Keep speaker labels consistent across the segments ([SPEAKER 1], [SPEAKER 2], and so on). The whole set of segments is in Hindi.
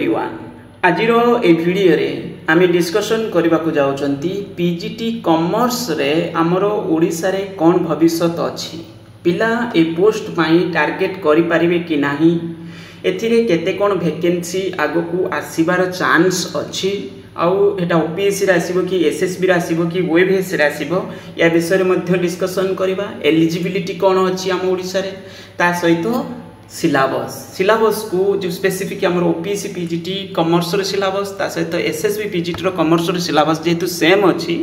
[SPEAKER 1] एवरीवन आज ए वीडियो रे आमे डिस्कशन करबा को जाउचंती पीजीटी कॉमर्स रे हमरो ओडिसा रे कोन भविष्य अछि पिला ए पोस्ट पाई टार्गेट करि परिबे कि नाही एथिरे केते कोन वैकेंसी आगो को आसीबार चांस अछि आउ एटा ओपीएससी रे आसीबो कि एसएसबी रे आसीबो कि ओएबीएस रे आसीबो या विषय रे मध्य डिस्कशन करबा एलिजिबिलिटी कोन अछि हम ओडिसा रे ता सहित सिलेबस को जो स्पेसिफिक आम ओपीएससी पीजीटी कॉमर्स रो सिलेबस ता सहित एसएसबी पीजीटी रो कॉमर्स रो सिलेबस जेतु सेम अछि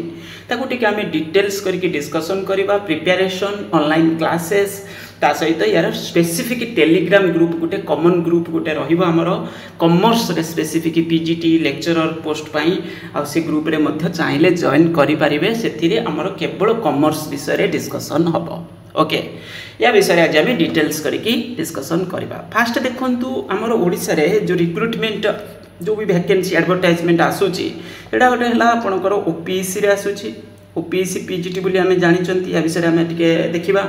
[SPEAKER 1] ताको टिके आमे डिटेल्स करके डिस्कशन करबा प्रिपरेशन ऑनलाइन क्लासेस ता सहित यार स्पेसिफिक टेलीग्राम ग्रुप गोटे कॉमन ग्रुप गोटे रहिबो हमरो कॉमर्स रे स्पेसिफिक पीजीटी लेक्चरर पोस्ट पई आ से ग्रुप रे मध्य चाहिले जॉइन करि परिबे सेथिरे हमरो केवल कॉमर्स विषय रे डिस्कशन हबो ओके या विषय आज आम डिटेल्स करके डिस्कशन करबा फास्ट देखंतु हमरो ओडिसा रे जो रिक्रुटमेंट जो भी वैकेंसी एडवर्टाइजमेंट आसुची एडा गोटे हला आपनकर ओपीएससी रे आसुची ओपीएससी पीजीटी बोली आमे जानिचंती या विषय आमे टिके देखिबा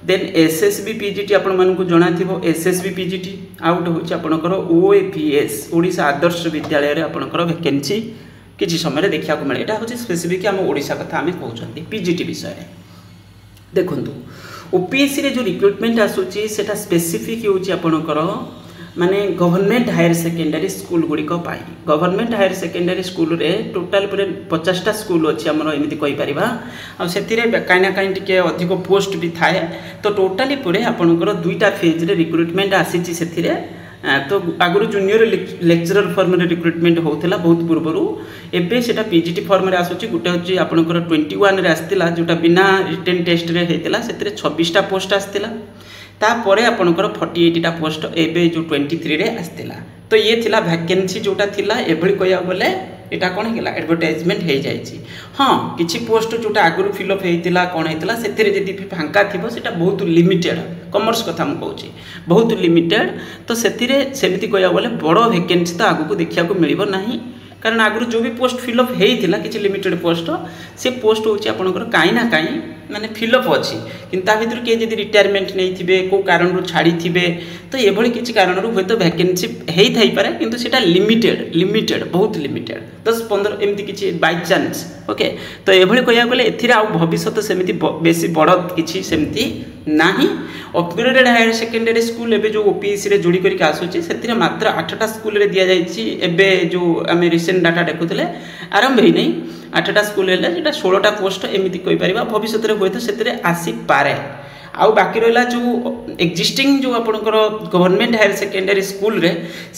[SPEAKER 1] देन एसएसबी पीजीटी आपन मन को जणा थिबो एसएसबी पीजीटी आउट होची आपनकर ओएपीएस ओडिसा आदर्श विद्यालय रे आपनकर वैकेंसी किछि समय रे देखिया को मिले एटा होची स्पेसिफिक हम ओडिसा कथा आमे कहउचंती पीजीटी विषय रे देखंतु ओपीएससी रे जो रिक्रुटमेंट आसुची सेटा स्पेसिफिक होची आपनकर माने गवर्नमेंट हायर सेकेंडरी स्कूल गुडी को पाई गवर्नमेंट हायर सेकेंडरी स्कूल रे टोटल पूरे 50टा स्कूल अछि हमरो एमिति कहि परिबा आ सेतिरे काइना काइन टिके अधिक पोस्ट भी थाए तो टोटली पूरे आपनकर दुईटा फेज रे रिक्रुटमेंट आसीची सेतिरे तो आगुरु जूनियर लेक्चरर फॉर्म रे रिक्रुटमेंट होउथला बहुत पूर्वरु एबे सेटा पीजीटी फॉर्म रे आसुची गुटे होची आपनकर 21 रे आस्तिला जोटा बिना रिटन टेस्ट रे हेतिला सेतिरे 26टा पोस्ट आस्तिला ता परे आपनकर 48टा पोस्ट एबे जो 23 रे आस्तिला तो ये थिला वैकेंसी जोटा थिला एभली कया बोले एटा कोन हेला एडवर्टाइजमेंट हे जायछि हां किछि पोस्ट जोटा आगुरु फिल अप हेतिला कोन हेतिला सेतिरे जदि फांका थिबो सेटा बहुत लिमिटेड कॉमर्स कथा हम कहउछि बहुत लिमिटेड तो सेतिरे सेमिति कया बोले बड़ो वैकेंसी तो आगु को देखिया को मिलिबो नाही कारण आगुरु जो भी पोस्ट फिल अप हेतिला किछि लिमिटेड पोस्ट से पोस्ट होछि आपनकर काई ना काई माने फिल अप अछि किंतु ता भितर के जदि रिटायरमेंट नै थिबे को कारण रो छाडी थिबे तो एभली किछि कारण रो होय तो वैकेंसी हेइ थाई पारे किंतु सेटा लिमिटेड बहुत लिमिटेड 10-15 एमति किछि बाय चांस ओके तो एभली कया गले एथिरा आ भविष्यत सेमिति बेसी बड़ किछि सेमिति नाही अपग्रेडेड हायर सेकेंडरी स्कूल एबे जो ओपीएससी रे जोडी करिक आसुची सेतिरे मात्र 8टा स्कूल रे दिया जायछि एबे जो आमे रिसेंट डाटा देखुतले आरंभ हे नै 8टा स्कूल हेले जेटा 16टा पोस्ट एमिति कहि परिबा भविष्यत रे होय तो सेतिरे आसी पारे आउ बाकी रहला जो एक्जिस्टिंग जो आपनकर गवर्नमेंट हायर सेकेंडरी स्कूल रे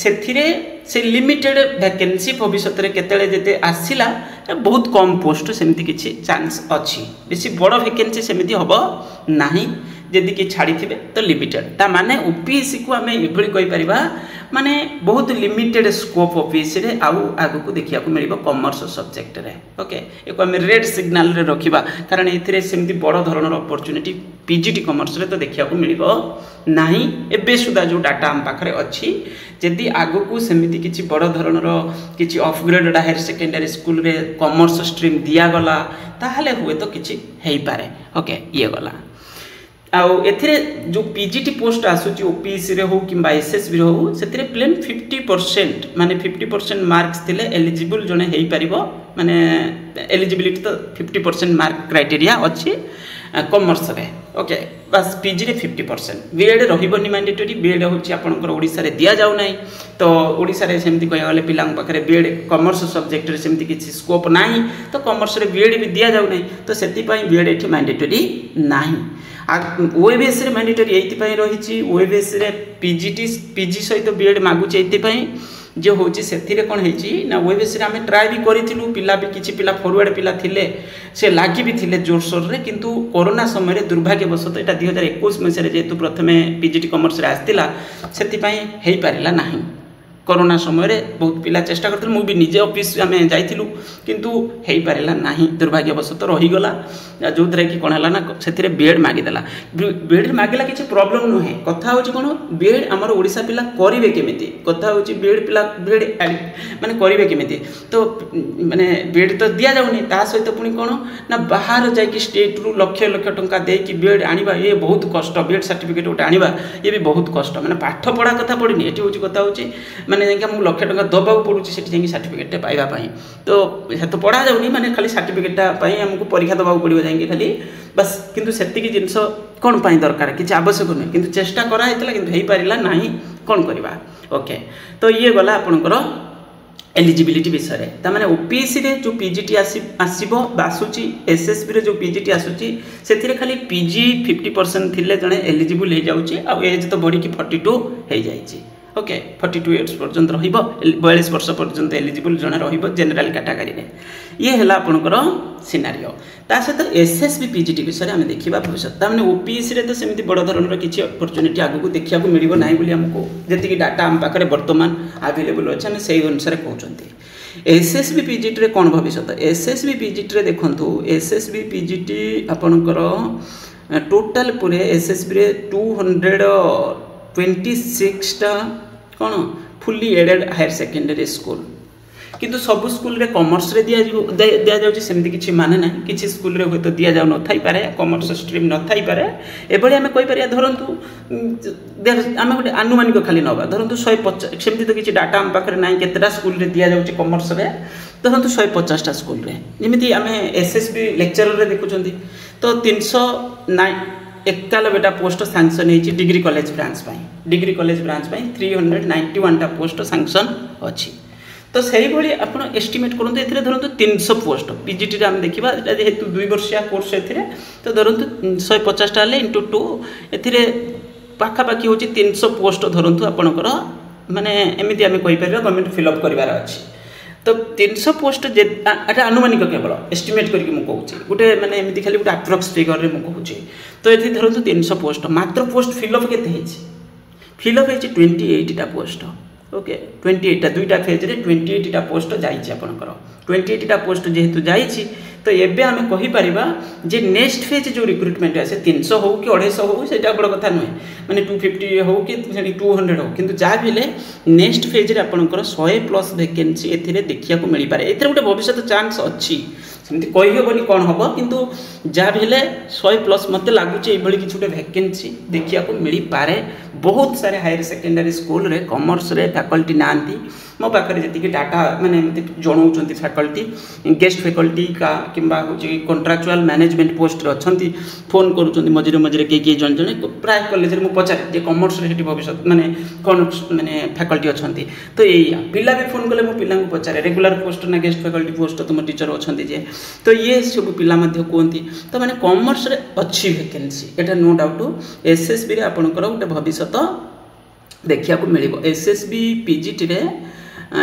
[SPEAKER 1] सेथिरे से लिमिटेड वैकेंसी भविष्यत रे केतेले जेते आसिला बहुत कम पोस्ट सेमिति किछि चांस अछि बेसी बड़ वैकेंसी सेमिति हबो नाही जदि कि छाड़ी थिबे तो लिमिटेड ता माने ओपीएससी को हमें एभली कहि परिबा माने बहुत लिमिटेड स्कोप ओपीएससी रे आउ आगु को देखिया को मिलिबो कॉमर्स सब्जेक्ट रे ओके एको हमें रेड सिग्नल रे रखिबा कारण एथिरे सेमिति बड़ धरणर अपॉर्चुनिटी पीजीटी कॉमर्स रे तो देखिया को मिलिबो नाही एबे सुदा जो डाटा हम पाखरे अछि जदि आगु को सेमिति किछि बड़ धरणर किछि अपग्रेडेड हायर सेकेंडरी स्कूल रे कॉमर्स स्ट्रीम दिया गला ताहाले हुए तो किछि हेइ पारे ओके ये गला आउ एथिरे जो पीजीटी पोस्ट आसुची ओपीएससी रे हो किबा एसएसबी रे हो सेतिरे प्लेन 50% माने 50% मार्क्स थिले एलिजिबल जने हेइ परिबो माने एलिजिबिलिटी तो 50% मार्क क्राइटेरिया अछि कॉमर्स रे ओके बस पीजी रे 50% बीएड रहिबोनी मैंडेटरी बीएड होची आपनकर ओडिसा रे दिया जाउ नै तो ओडिसा रे सेमति कया गले पिलांग पाखरे बीएड कॉमर्स सब्जेक्ट रे सेमति किछि स्कोप नाही तो कॉमर्स रे बीएड भी दिया जाउ नै तो सेति पई बीएड एठी मैंडेटरी नाही ओएबीएस रे मैंडेटरी एति पई रहिछि ओएबीएस रे पीजी सहित बीएड मागुछि एति पई जे होछि सेथिरे कोन हेछि ना ओएबीएस रे हमें ट्राई भी करिथिलु पिला भी किछि पिला फॉरवर्ड पिला थिले से लागी भी थिले जोरसोर रे किंतु कोरोना समय रे दुर्भाग्यवशत एटा 2021 मसे रे जेतु प्रथमे पीजीटी कॉमर्स रे आस्तिला सेति पई हेइ पारिला नाही कोरोना समय रे बहुत पिला चेष्टा करथि मु भी निजे ऑफिस हमें जाइथिलु किंतु हेइ पारिला नाही दुर्भाग्यवशत रहि गला जो द्रे कि कोन हला ना सेथिरे बीएड मागी देला बीएड मागिला किछि प्रॉब्लम न है कथा होछि कोन बीएड हमर ओडिसा पिला करिवे केमिति कथा होछि बीएड पिला बीएड माने करिवे केमिति तो माने बीएड तो दिया जाउनी ता सहित पुनी कोन ना बाहर जाय कि स्टेट रु लक्ष लक्ष टंका दे कि बीएड आनिबा ये बहुत कष्ट बीएड सर्टिफिकेट उठ आनिबा ये भी बहुत कष्ट माने पाठ पढा कथा पडिनी एठी होछि कथा होछि माने जाइए आमको लक्ष टका दबाक पड़ू से सर्टिफिकेट पाइबापी तो तो पढ़ा जाऊनी माने खाली सर्टिफिकेट आमको परीक्षा दबाक पड़ो जाइए खाली बस किंतु सेतिकी जिनस कौन पाई दरकार किसी आवश्यक नुहे किंतु चेष्टा कराइला कि हो पारा ना कौन करवा ओके तो ये गला आपणकर एलिजिबिलिटी विषय ताने ओपीएससी रे जो पीजीटी आसो आसूची एसएसबी रे जो पीजीटी आसूची से खाली पीजी 50% थिले जड़े एलिजिबल हो जाऊँगी आ एज तो बढ़ी 42 हो जाए ओके 42 इयर्स पर्यंत रहा 42 वर्ष पर्यंत एलिजिबल जड़े रेनेल कैटेगरी में ये है आपंकर सिनारियो ता सहित एसएसबी पीजीटी विषय आम देखा भविष्य ताने ओपीएससी रे तो सेमती बड़ धरण किसी अपरचुनिटी आगू देखा मिल ना आमको जी डाटा आम पाखे बर्तमान आवेलेबल अच्छे आम से अनुसार कहते एसएसबी पीजीटी रे कौन भविष्य एसएसबी पीजीटी रे देखंतु एसएसबी पीजीटी आपणकर टोटाल पूरे एसएसबी रे 226 कौन fully aided higher secondary school किंतु सब स्कूल रे कॉमर्स रे दिया जाउछि सेमती किछि माने ना किछि स्कूल रे होतो दिया जाउ न थाई पारे कॉमर्स स्ट्रीम न थाई पारे एबळे आमे कहि परिया धरंतु आमे गोटे आनुमानिक खाली नबा धरंतु 150 सेमती तो किछि डाटा हम पाखरे नाही केतेटा स्कूल रे दिया जाउछि कॉमर्स रे धरंतु 150 टा स्कूल रे जेमिति आमे एसएसबी लेक्चरर रे देखुचंती तो 391 पोस्ट सैंक्शन होती degree college branch degree college branch 391 टा पोस्ट सैंक्शन अच्छी तो सही भाई आप एस्टिमेट करूँ ए धरतु 300 पोस्ट पीजीटी आम देखा जेहेतु 2 वर्षिया कोर्स ए तो धरतु 150 टा इंटू 2 ए पाखापाखि हूँ 300 पोस्ट धरतु आपणकर माने एमती आम कहीपर गवर्नमेंट फिलअप करार अच्छी तो 300 पोस्ट अनुमानिक केवल एस्टिमेट करके मुझे गोटे माने एमती खाली गोटे अप्रोक्स फिगर रे मुझे तो ये धरतु 300 पोस्ट मात्र पोस्ट फिलअप केते फिलअप होती 28 टा पोस्ट ओके 28 टा दुईटा फेज रे 28 टा पोस्ट जाइए आपणकर 28 टा पोस्ट जेहेतु जाइए तो एबे आमे कहि परिबा जे नेक्स्ट फेज जो रिक्रुटमेंट आसे 300 हो कि 250 हो सेटा बड़ कथा नुहे माने 250 हो कि 200 हो किंतु जा भी नेक्स्ट फेज रे आपणकर 100+ वैकेंसी एथिरे देखिया को मिली पारे एथिरे गोटे भविष्य चांस अच्छी सेमती कहि हेबनी कोन हबो किंतु जा भी 100+ मते लागुचे एभली किछ गोटे वैकेंसी देखिया को मिली पारे बहुत सारे हायर सेकेंडरी स्कूल रे कॉमर्स रे फैकल्टी नांती मो पाखे जी डाटा माने जनाऊँ फैकल्टी गेस्ट फैकल्टी का किंबा हूँ कॉन्ट्राक्चुअल मैनेजमेंट पोस्ट अच्छा फोन करुँच मझे मझे किए जन जन प्राय कॉलेज में पचारे कॉमर्स रे भविष्य माने कौन माने फैकल्टी अच्छा तो यही पिला भी फोन कले पिला पचारे रेगुलर पोस्ट ना गेस्ट फैकल्टी पोस्ट तुम टीचर अच्छा जे तो ये सब पिला कहती तो माने कॉमर्स रे अच्छी वैकेंसी एटा नो डाउट एसएसबी रे आपनकर गोटे भविष्य देखा मिल एसएसबी पीजीटी रे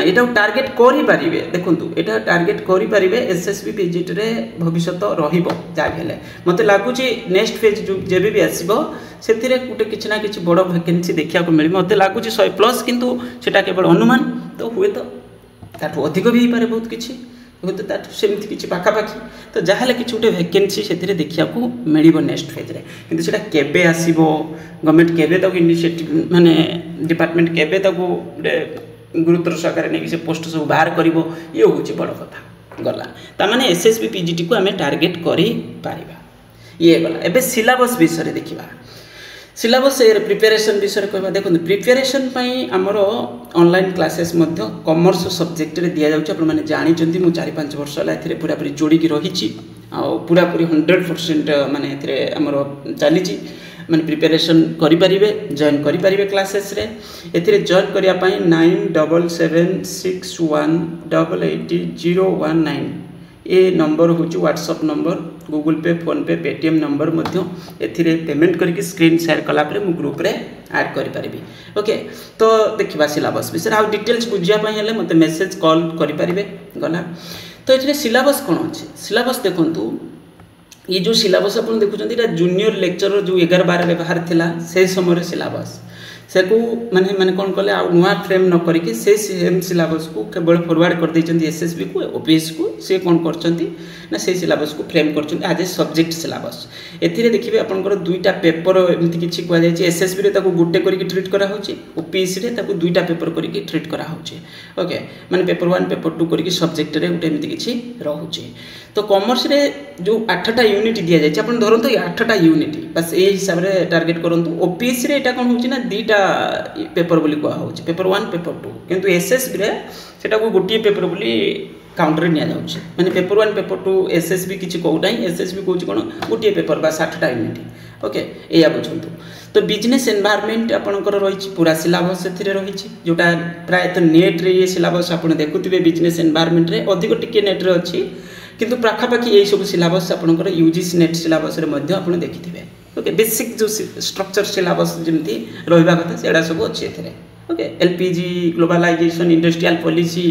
[SPEAKER 1] एटा टार्गेट करि पारिबे देखंतु एटा टार्गेट करि पारिबे एसएसबी पीजीटी रे भविष्य रहिबो जा भेले मते लागुची नेक्स्ट फेज जो जेबे भी आसीबो सेथिरे गुटे किछि ना किछि बड़ वैकेंसी देखा को मिल मते लागुची 100+ किंतु सेटा केवल अनुमान तो हुए तो ताठो अधिक भी पारे बहुत किछि हुए तो ताठो सेमति किछि पाखापाखि तो जाहाले किछि गुटे वैकेंसी सेथिरे देखिया को मिलिबो नेक्स्ट फेज रे किंतु सेटा केबे आसीबो गवर्नमेंट केबे तक इनिशिएटिव माने डिपार्टमेंट केबे तक गुटे गुरुत्व सहकार नहीं से पोस्ट सब बाहर करिवो ये हूँ बड़ कथा गला तामाने एसएसबी पीजीटी को आम टार्गेट करि पारिबा ये गला एबे सिलेबस विषय देखिबा सिलेबस प्रिपरेशन विषय कहबा देखो प्रिपरेशन पई हमर ऑनलाइन क्लासेस मध्य कॉमर्स सब्जेक्ट रे दिया जाउछ आपण माने जानि चंदी मु 4-5 वर्ष होला एथिरे पूरा पूरी जोड़ी की रहिछि आ पूरा पूरी 100% माने एथिरे हमर चलीछि माने प्रिपरेशन करि परिबे जॉइन करि परिबे क्लासेस रे एथिरे जॉइन करिया पई 9776188019 ए नंबर होची व्हाट्सएप नंबर गूगल पे फोन पे पेटीएम नंबर मध्य एथिरे पेमेंट करके स्क्रीन शेयर कला परे मु ग्रुप रे ऐड करि परिबे ओके तो देखिबा सिलेबस विषय आ डिटेल्स बुझिया पई हेले मते मेसेज कॉल करि परिबे गला तो एथिरे सिलेबस कोन अछि सिलेबस देखंतु ये जो सिलेबस आप देखुं जूनियर लेक्चरर जो 11-12 व्यवहार थिला से समय सिलेबस से को माने माने कौन कले नुआ फ्रेम न करके से सेम सिलेबस को केवल फॉरवर्ड कर देछंती एसएसबी को ओपीएस को से कौन करछंती ना से सिलेबस को फ्रेम करछंती आज ए सब्जेक्ट सिलेबस एथिरे देखिबे आपनकर दुईटा पेपर एमति किछि कुआ जाय छै एसएसबी रे ताको गुटे करके ट्रीट करा होछि ओपीएस रे ताको दुईटा पेपर करके ट्रीट करा होछि ओके माने पेपर 1 पेपर 2 करके सब्जेक्ट रे गुटे एमति किछि रहउछि तो कॉमर्स रे जो 8टा यूनिट दिया जाय छै अपन धरंतो 8टा यूनिट बस ए हिसाब रे टारगेट करंतु ओपीएस रे एटा कोन होछि ना 2टा पेपर बोली कह होची पेपर 1 पेपर 2 किंतु एसएसबी रे सेटा को गोटिए पेपर बोली काउंटर निया जाउची माने पेपर 1 पेपर 2 एसएसबी किछि कहू नै एसएसबी कहूची कोन गोटिए पेपर बा 60 टा यूनिट ओके एया बुझंतु तो बिजनेस एनवायरनमेंट आपनकर रहिछि पूरा सिलेबस एथिरे रहिछि जोटा प्राय तो नेट रे ये सिलेबस आपन देखुथिबे बिजनेस एनवायरनमेंट रे अधिक टिके नेट रे अछि किंतु पाखापाखि यही सब सिलेबस आपनकर यूजीसी नेट सिलेबस रे मध्य आपन देखिथिबे ओके बेसिक जो स्ट्रक्चर सिलेबस जेमती रहबा कथा सेडा सब अछि एथिरे okay LPG globalization industrial policy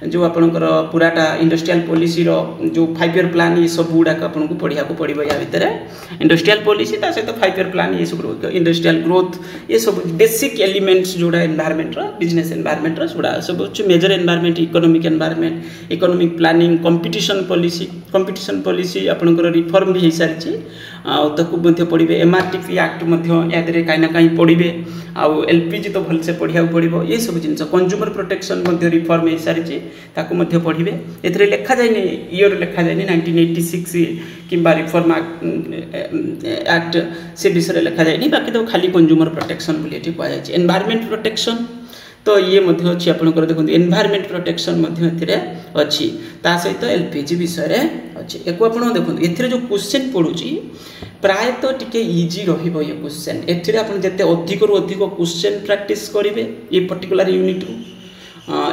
[SPEAKER 1] जो आपनकर पूराटा इंडस्ट्रियल पॉलिसी रो जो 5 ईयर प्लान ये सब गुडा आपन को पढ़िया को पड़िबो या भीतर इंडस्ट्रियल पॉलिसी ता सहित 5 ईयर प्लान ये सब इंडस्ट्रियल ग्रोथ ये सब बेसिक एलिमेंट्स जोड़ा एनवायरनमेंट रो बिजनेस एनवायरनमेंट रो जोड़ा सब major environment economic planning competition policy आपनकर रिफॉर्म भी हे सारछि आ तकु मध्य पड़िबे एमआरटीपी एक्ट मध्य यादरे काइना काई पड़िबे आ एलपीजी तो भलसे पढ़िया पड़िबो ये सब जिंस कंज्यूमर प्रोटेक्शन मध्य रिफॉर्म हे सारछि ताकु मध्य पढ़िबे एथरे लेखा जायनि ईयर लेखा जायनि 1986 किंबा रिफॉर्म एक्ट से विषय लेखा जायनि बाकी तो खाली कंज्यूमर प्रोटेक्शन बोली एठी कहै छै एनवायरनमेंट प्रोटेक्शन तो ये मध्य अच्छी आपनकर देखो एनवायरनमेंट प्रोटेक्शन मध्य एथिरे अच्छी ता सहित एलपीजी विषय रे अच्छी एको आपन देखो एथिरे जो क्वेश्चन पडुची प्राय तो टिके इजी रहिबो ये क्वेश्चन एथिरे आपन जते अधिक रु अधिक क्वेश्चन प्रैक्टिस करिवे ये पर्टिकुलर यूनिट रु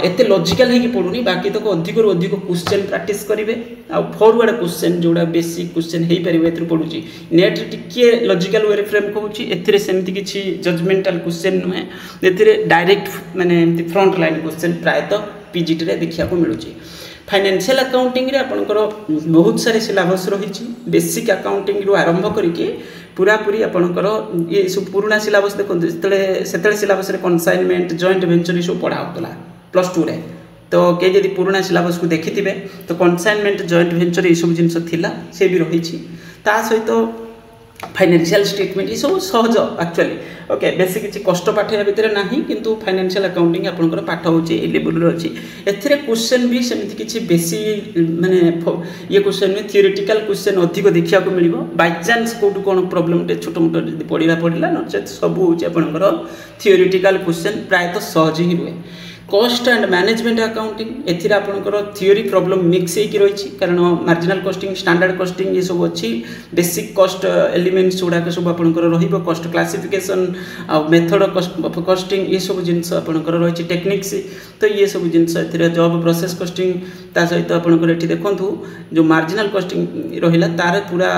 [SPEAKER 1] एते लॉजिकल है कि पडुनी बाकी तो अधिक रु अधिक क्वेश्चन प्रैक्टिस करिवे आ फॉरवर्ड क्वेश्चन जोड़ा बेसिक क्वेश्चन हे परिबे एथिरे पडुची नेट टिके लॉजिकल वे रे फ्रेम कहूची एथिरे सेमति किछि जजमेंटल क्वेश्चन नुहे एथिरे डायरेक्ट माने फ्रंट लाइन क्वेश्चन प्राय तो पीजीटी रे देखिया को मिलुची फाइनेंशियल अकाउंटिंग रे आपनकर बहुत सारे सिलेबस रहिछि बेसिक अकाउंटिंग रु आरंभ करिके पूरा पूरी आपनकर ये सब पुराना सिलेबस देखो सेतले सिलेबस रे कंसाइनमेंट जॉइंट वेंचर सब पढ़ा होतला प्लस 2 रे तो के यदि पुराना सिलेबस को देखिथिबे तो कंसाइनमेंट जॉइंट वेंचर ये सब जिंस थिला से भी रहिछि ता सहित फाइनेंशियल स्टेटमेंट ये सब सहज एक्चुअली ओके बेसिक किछि कष्ट पाठ या भितर नाही किंतु फाइनेंशियल अकाउंटिंग आपनकर पाठ होछि ए लेवल रे अछि एथिरे क्वेश्चन भी सेमिति किछि बेसी माने ये क्वेश्चन में थियोरेटिकल क्वेश्चन अधिक देखिया को मिलिबो बाय चांस कोटु कोन प्रॉब्लम टे छोट मोट जदि पढिला नचेत सब होछि आपनकर थियोरेटिकल क्वेश्चन प्राय तो सहज ही रुए कॉस्ट एंड मैनेजमेंट अकाउंटिंग एथिरा आपनकर थियोरी प्रॉब्लम मिक्स हे कि रहिछि कारण मार्जिनल कॉस्टिंग स्टैंडर्ड कॉस्टिंग ये सब अछि बेसिक कॉस्ट एलिमेंट्स गुडा के सब आपनकर रहिबो कॉस्ट क्लासिफिकेशन आ मेथड कॉस्टिंग ये सब जिंस आपनकर रहिछि टेक्निक्स तो ये सब जिंस एथिरा जॉब प्रोसेस कॉस्टिंग ता सहित आपनकर एठी देखंतु जो मार्जिनल कॉस्टिंग रहिला तार पूरा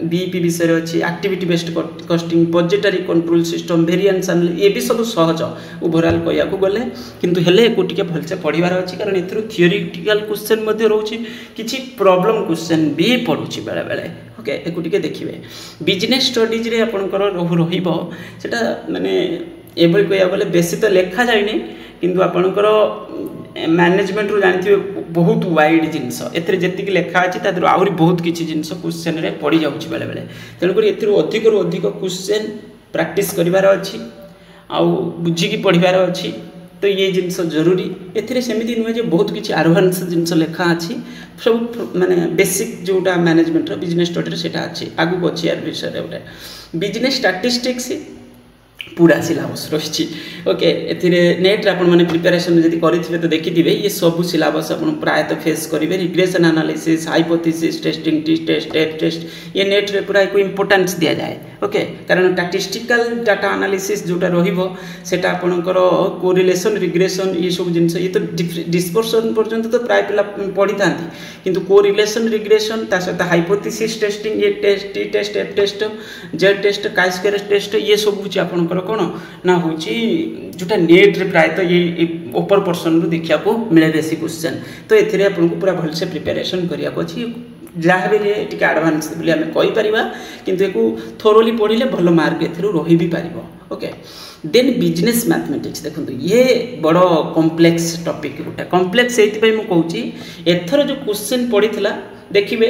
[SPEAKER 1] बीईपी विषय अछि activity based costing budgetary control system variance ये भी सब सहज ओवरऑल कया को गले किंतु हेले को टिके भलसे पढिबार अछि कारण एथरो थियोरेटिकल क्वेश्चन मध्ये रहउछि किछि प्रॉब्लम क्वेश्चन भी पढुछि बेले बेले ओके एको टिके देखिबे बिजनेस स्टडीज रे आपनकर रहिबो सेटा माने एबल कया गले बेसी तो लेखा जायनी किंतु आपनकर मैनेजमेंट रो जानथिबे बहुत वाइड जिंस एथरे जेतिक लेखा अछि तादरो आउरी बहुत किछि जिंस क्वेश्चन रे पढि जाउछि बेले बेले तेन करी एथरो अधिक रो अधिक क्वेश्चन प्रैक्टिस करिवार अछि आ बुझी की पढिबार अछि तो ये जिनस जरूरी एथिरे सेमिति नुहे जे बहुत किछि एडवांस जिनस लेखा अछि सब माने बेसिक जोटा मैनेजमेंट रो बिजनेस स्टडी रे सेटा अछि आगु अछि यार विषय रे ओटे बिजनेस स्टैटिस्टिक्स पूरा सिलेबस रही ओके एथिरे नेट रे आपण माने प्रिपरेशन जदी करिथिबे तो देखिथिबे ये सब सिलेबस आपण प्राय तो फेस करिवे regression analysis hypothesis testing test test ये नेट रे पूरा एक इंपोर्टेंस दिया जाए ओके कारण स्टैटिस्टिकल डाटा एनालिसिस जोटा रहिबो सेटा आपणकर कोरिलेशन रिग्रेशन ये सब जिंस ये तो डिस्पर्शन पर्यंत तो प्राय पिला पढि थांती किंतु कोरिलेशन रिग्रेशन ता सहित हाइपोथेसिस टेस्टिंग ये test T test F test Z test chi square test ये सब हुची आपणकर कोन ना होची जोटा नेट रे प्राय तो ये ऊपर पोर्शन रु देखिया को मिले बेसी क्वेश्चन तो एथिरे आपन को पूरा भल से प्रिपरेशन करिया को छी जहाँ भी टिके एडवांस बोली आम कहीपर किंतु एको थोरोली पढ़ले भल मार्क एथरू रही भी पार ओके देन बिजनेस मैथमेटिक्स देखो ये बड़ कॉम्प्लेक्स टॉपिक गोटे कॉम्प्लेक्स से कहूँ एथर जो क्वेश्चन पड़ी देखिए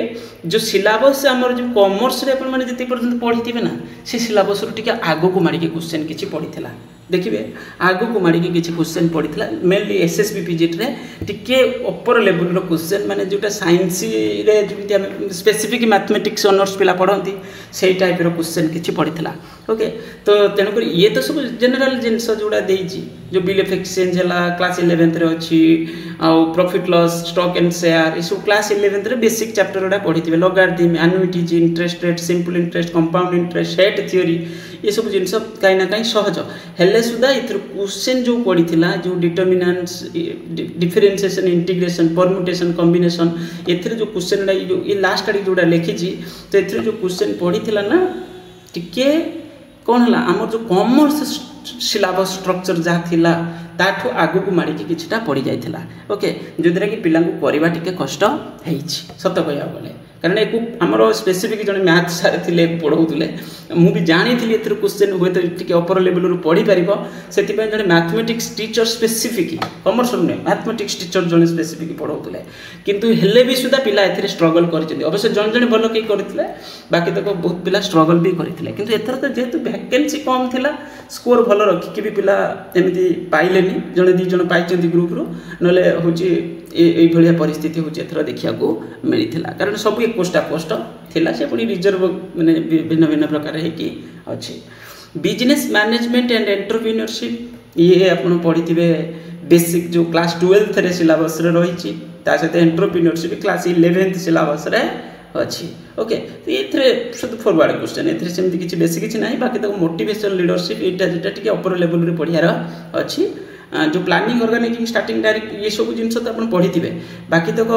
[SPEAKER 1] जो सिलेबस आमर जो कॉमर्स रे अपन माने जति पर्यंत पढ़ी थे ना से सिलेबस टिके आगो को मारिके क्वेश्चन किछि पड़ी देखिए आगु को माड़ी किसी क्वेश्चन पड़ता मेनली एसएसबी पीजीटी टिके अपर लेवल क्वेश्चन माने जोटा साइंस रे स्पेसिफिक मैथमेटिक्स ऑनर्स पिला पढ़ती से टाइप क्वेश्चन किसी पड़ता ओके। तो तेणुक ये तो सब जनरल जिनस जोड़ा देजी जो बिल ऑफ एक्सचेंज है क्लास 11th रे अच्छी profit loss stock and share ये सब क्लास 11th रे बेसिक चैप्टर गुड़ा पढ़ी थे logarithm annuities interest rate simple interest compound interest head theory ये सब जिनस कहीं ना कहीं सहज हेल्ले सुधा ये क्वेश्चन जो पड़ी जो determinants differentiation integration permutation combination एथिरे जो क्वेश्चन ये लास्ट आड़ी जोड़ा लिखी तो एथिरे जो क्वेश्चन पड़ी ना टिके कौन है आम जो कॉमर्स सिलेबस स्ट्रक्चर जहाँ थिला ताठू आगु को माड़ी किछटा पड़ी जाइथिला ओके जो द्वारा कि पिला को करबा टिके कष्ट हेछि सत कहया गले कारण एक आमर स्पेसिफिक जने मैथ सार थिले पढ़ौतले मु भी जानी थी एथर क्वेश्चन हुए तो टिके अपर लेवल रु पढ़ी परिबो सेति पय जने मैथमेटिक्स टीचर स्पेसिफिक कॉमर्स ने मैथमेटिक्स टीचर जने स्पेसिफिक पढ़ौतले किंतु हेले भी सुदा पिला एथरे स्ट्रगल करछथि अवश्य जन जने भलो के करथिले बाकी तक बहुत पिला स्ट्रगल भी करथिले किंतु एथर तो जेतु वैकेंसी कम थिला स्कोर भलो रखि के भी पिला एमिति पाइलेनी जने दी जने पाइचंती ग्रुप रु नले होची ए भलिया परिस्थिति होची एथर देखिया को मिलिथिला कारण सब एक पोस्ट थिला से पुनी रिजर्व माने भिन्न भिन्न प्रकार है कि अछि बिजनेस मैनेजमेंट एंड एंटरप्रेन्योरशिप ये आपण पढ़िथिबे बेसिक जो क्लास 12th रे सिलेबस रे रहिछि ता सहित एंटरप्रेन्योरशिप क्लास 11th सिलेबस रे अछि ओके। तो एथरे शुद्ध फॉरवर्ड क्वेश्चन एथरे सेमति किछि बेसिक किछि नाही बाकी तक मोटिवेशनल लीडरशिप एटा जेटा टिके अपर लेवल रे पढियार अछि जो प्लानिंग ऑर्गेनाइजिंग स्टार्टिंग डायरेक्ट ये सब जिनस तो आपण पढ़िथिबे बाकी तक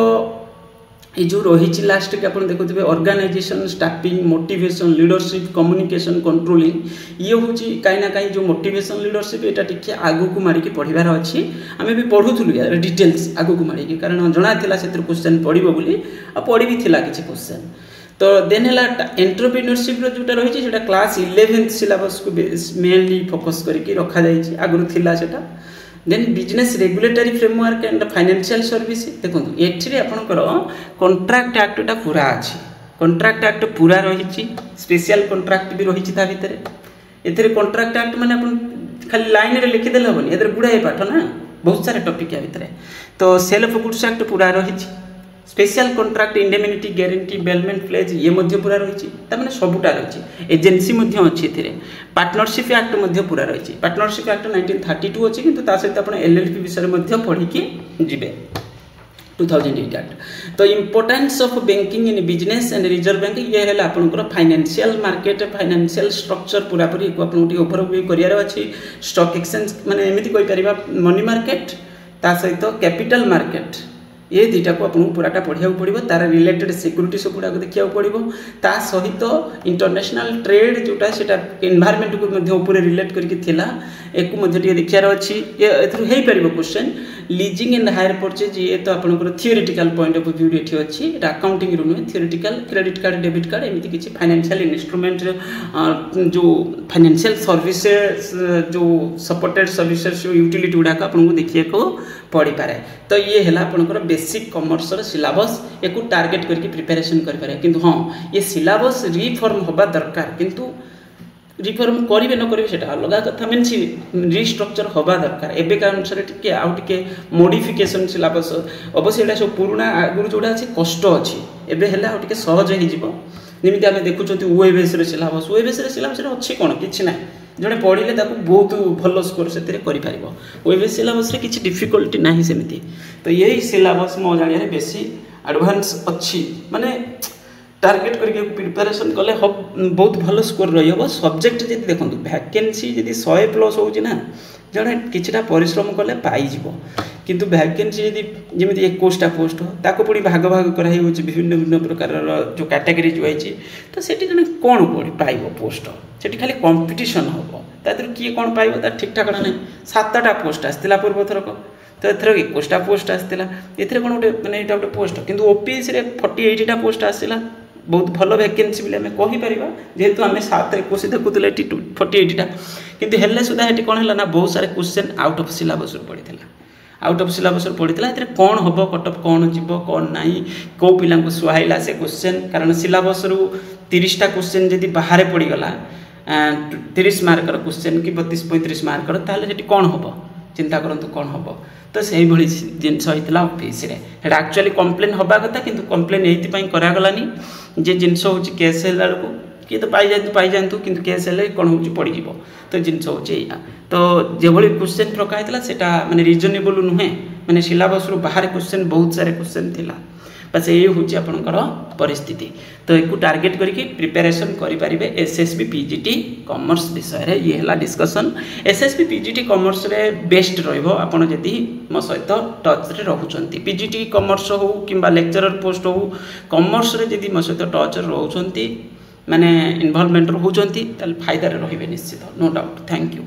[SPEAKER 1] ये जो रही लास्ट के आप देखुए organization staffing motivation leadership communication controlling ये हूँ कहीं ना कहीं जो मोटिवेशन लीडरशिप यहाँ टी आगू को मारिकी पढ़ार अच्छी आम भी पढ़ुलु यार डिटेल्स आगू को मारिकी कारण जना से क्वेश्चन पड़ो बोली पढ़ी भी किसी क्वेश्चन। तो देन है एंटरप्रेन्योरशिप जोटा रही है क्लास 11th सिलेबस को मेनली फोकस करके रखा जाए आगुरी थिला सेटा। Then business regulatory framework and financial service देखो ये आपंकर कॉन्ट्रैक्ट एक्टा पूरा अच्छी कॉन्ट्रैक्ट एक्ट पूरा रही स्पेशल कॉन्ट्रैक्ट भी रही भितर ए कॉन्ट्रैक्ट एक्ट मैंने खाली लाइन रे लिखिदेले हेनी ए गुड़ाए पाठ ना बहुत सारे टॉपिक या भितर। तो सेल्फ गुड्स एक्ट पूरा रही special contract indemnity guarantee bailment pledge ये पूरा रही तार सबूटा रही एजेंसी अच्छी ए पार्टनरशिप एक्ट पूरा रही पार्टनरशिप एक्ट 1932 अच्छी किंतु सहित आप एलएलपी विषय पढ़ी जी 2008 एक्ट। तो importance of banking in business and reserve bank ये है आपंकर फाइनेंशियल मार्केट फाइनेंशियल स्ट्रक्चर पूरा पूरी आपको ओवरव्यू करार अच्छी स्टॉक एक्सचेंज माने एमती कोई परिबा मनी मार्केट ता सहित कैपिटल मार्केट ये दुईटा को आपको पूराटा पढ़ा पड़ो तार रिलेटेड सिक्यूरीटी सब गुड़ाक देखा पड़ो ता सहित इंटरनेशनल ट्रेड जोटा से एनवायरमेंट को रिलेट करके देखार अच्छी हो पार question leasing and hire purchase ये तो आपंकर थियोरेटिकल पॉइंट ऑफ व्यू ये अच्छी अकाउंटिंग रू नुहे theoretical credit card debit card एमती किसी फाइनेंशियल इंस्ट्रूमेंट जो फाइनेंशियल सर्विसेज जो सपोर्टेड सर्विसेज यूटिलिटी गुड़ाक आपको देखा पड़ पाए। तो ये है आपंकर बेसिक कॉमर्स सिलेबस एक टार्गेट करके प्रिपरेशन करें किंतु हाँ ये सिलेबस रिफॉर्म होगा दरकार किंतु रिफॉर्म करेंगे न करेंगे सेटा अलग कथा मीन रिस्ट्रक्चर होगा दरकार एवं अनुसार टी आउे मोडिफिकेशन सिलेबस अवश्य यहाँ सब पुराणा आगुरी जोड़ा अच्छे कष्ट अच्छी एवं है सहज होमती आम देखुं ओएबीएस सिलेबस ओएबीएस सिलेबस अच्छी कौन कि ना जड़े पढ़ले बहुत भल स्कोर से ओएबीएस सिलेबस किसी डिफिकल्टी ना सेमती। तो यही सिलेबस मो जान बेसी एडवांस अच्छी माने टार्गेट करके प्रिपरेशन कले बहुत भल स्कोर रही सब्जेक्ट जी देखो वैकेंसी जी 100+ होना जड़े किछटा परिश्रम कले पाइज किंतु वैकेंसी जी जमी 21टा पोस्ट ताको पुणी भाग भाग कराई विभिन्न भिन्न प्रकार जो कैटेगरी वाइज तो सेठी जने कौन पाइब पोस्ट सेठी खाली कंपटीशन हम तादर किए कौन पाइब ठीक ठाक ना 7टा पोस्ट आसला पूर्व थरक तो एथर 21टा पोस्ट आसला ए कौन गोटे मैंने गोटे पोस्ट किंतु ओपीएस 48टा पोस्ट आसला बहुत भल वैकेंसी बोले आम कहीपर जेहेतु आम 721 देखुले 48टा किंतु हेल्ले सुधा ये कौन है ना बहुत सारे क्वेश्चन आउट ऑफ सिलेबस पड़ी आउट ऑफ सिलेबस पड़ी है कौन हम कटअप कौन जीव कौन ना कौ पिला सुहाइला से क्वेश्चन कारण सिलेबस रु 30टा क्वेश्चन जदि बाहर पड़गला 30 मार्कर क्वेश्चन कि 32-35 मार्कर ताहले सेठी कोन होबो चिंता करंतु कोन होबो तो सही भली जिनस होइतला ऑफिस रे हेडा एक्चुअली कंप्लेन होबा कथा किंतु कंप्लेन एथि पई करा गलानी जे जिनस होची केस हेला को कि तो पाई जानतु किंतु केस हेले कोन होची पड़ी जीवो तो जिनस होची या तो जे भली क्वेश्चन प्रकार हेतला सेटा माने रीजनेबल नुहे माने सिलेबस रो बाहर क्वेश्चन बहुत सारे क्वेश्चन थिला बस ये हूँ आपंकर परिस्थिति तो एक टार्गेट करके प्रिपेरेसन करें एसएसबी पीजीटी कॉमर्स विषय रे ये है डिस्कशन एसएसबी पीजीटी कॉमर्स रे बेस्ट रही जदि मो सहित टच रे रहउचंती पीजीटी कॉमर्स हो कि लेक्चरर पोस्ट हो कॉमर्स रे जदि मो सहित टच रे रहउचंती माने इन्वॉल्वमेंट होउचंती ताल फायदा रे रहिबे निश्चित नो डाउट थैंक यू।